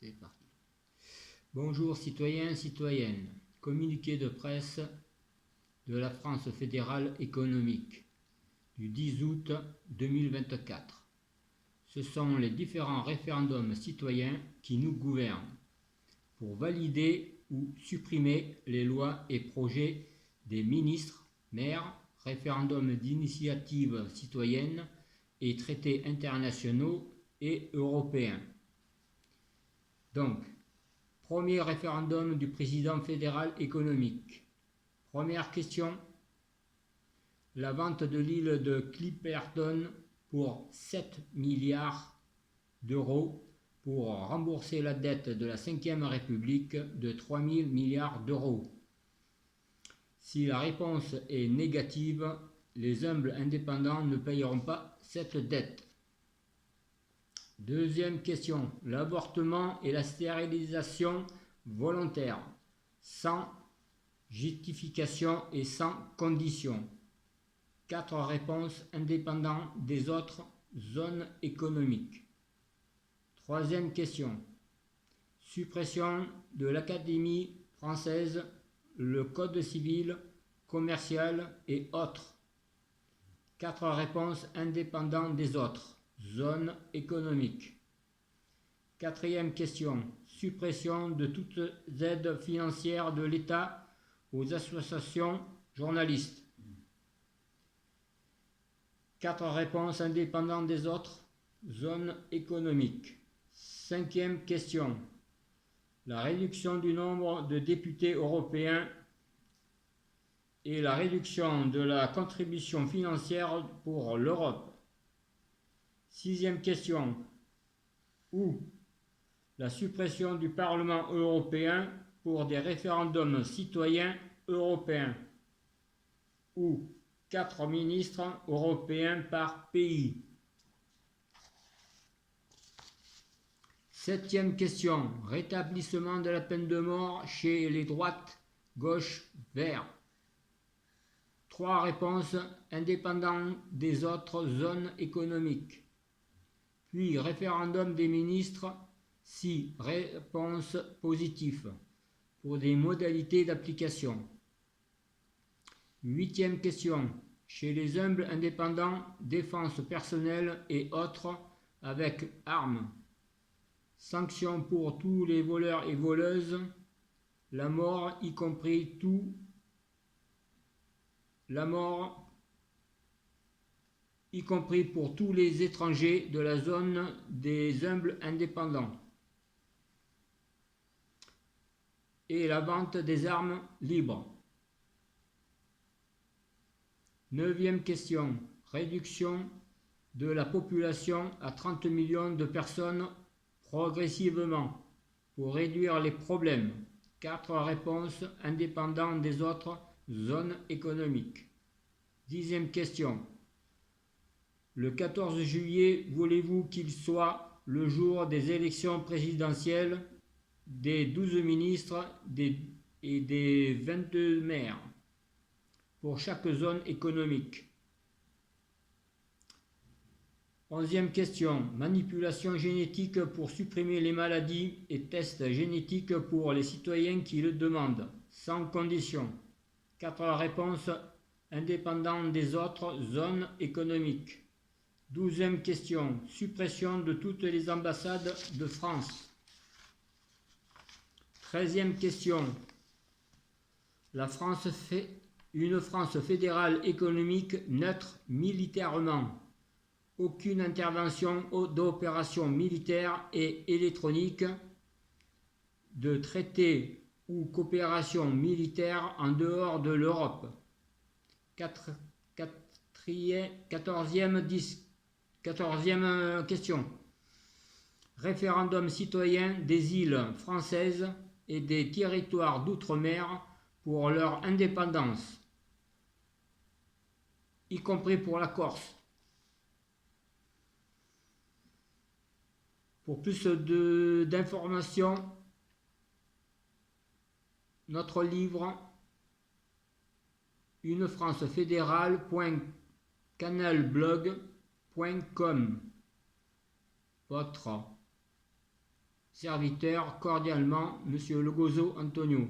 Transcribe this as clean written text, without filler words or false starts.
C'est parti. Bonjour citoyens, citoyennes. Communiqué de presse de la France fédérale économique du 10 août 2024. Ce sont les différents référendums citoyens qui nous gouvernent pour valider ou supprimer les lois et projets des ministres, maires, référendums d'initiative citoyenne et traités internationaux et européens. Donc, premier référendum du président fédéral économique. Première question. La vente de l'île de Clipperton pour 7 milliards d'euros pour rembourser la dette de la Ve République de 3 000 milliards d'euros. Si la réponse est négative, les humbles indépendants ne payeront pas cette dette. Deuxième question. L'avortement et la stérilisation volontaire, sans justification et sans condition. 4 réponses indépendantes des autres zones économiques. Troisième question. Suppression de l'Académie française, le Code civil, commercial et autres. 4 réponses indépendantes des autres zones économiques. Quatrième question. Suppression de toutes aides financières de l'État aux associations journalistes. 4 réponses indépendantes des autres zones économiques. Cinquième question. La réduction du nombre de députés européens et la réduction de la contribution financière pour l'Europe. Sixième question. Ou la suppression du Parlement européen pour des référendums citoyens européens. Ou 4 ministres européens par pays. Septième question. Rétablissement de la peine de mort chez les droites, gauche, vert. 3 réponses indépendantes des autres zones économiques. Puis référendum des ministres, 6 réponses positives pour des modalités d'application. Huitième question. Chez les humbles indépendants, défense personnelle et autres avec armes. Sanctions pour tous les voleurs et voleuses, la mort y compris y compris pour tous les étrangers de la zone des humbles indépendants. Et la vente des armes libres. Neuvième question. Réduction de la population à 30 millions de personnes progressivement pour réduire les problèmes. 4 réponses indépendantes des autres zones économiques. Dixième question. Le 14 juillet, voulez-vous qu'il soit le jour des élections présidentielles, des 12 ministres et des 22 maires pour chaque zone économique? 11e question. Manipulation génétique pour supprimer les maladies et tests génétiques pour les citoyens qui le demandent, sans condition. 4 réponses indépendantes des autres zones économiques. 12e question. Suppression de toutes les ambassades de France. 13e question. La France fait une France fédérale économique neutre militairement. Aucune intervention d'opération militaire et électronique, de traité ou coopération militaire en dehors de l'Europe. 14e question. Référendum citoyen des îles françaises et des territoires d'outre-mer pour leur indépendance, y compris pour la Corse. Pour plus d'informations, notre livre unefrancefédérale.canalblog.com. Votre Serviteur cordialement, Monsieur Legozo Antonio.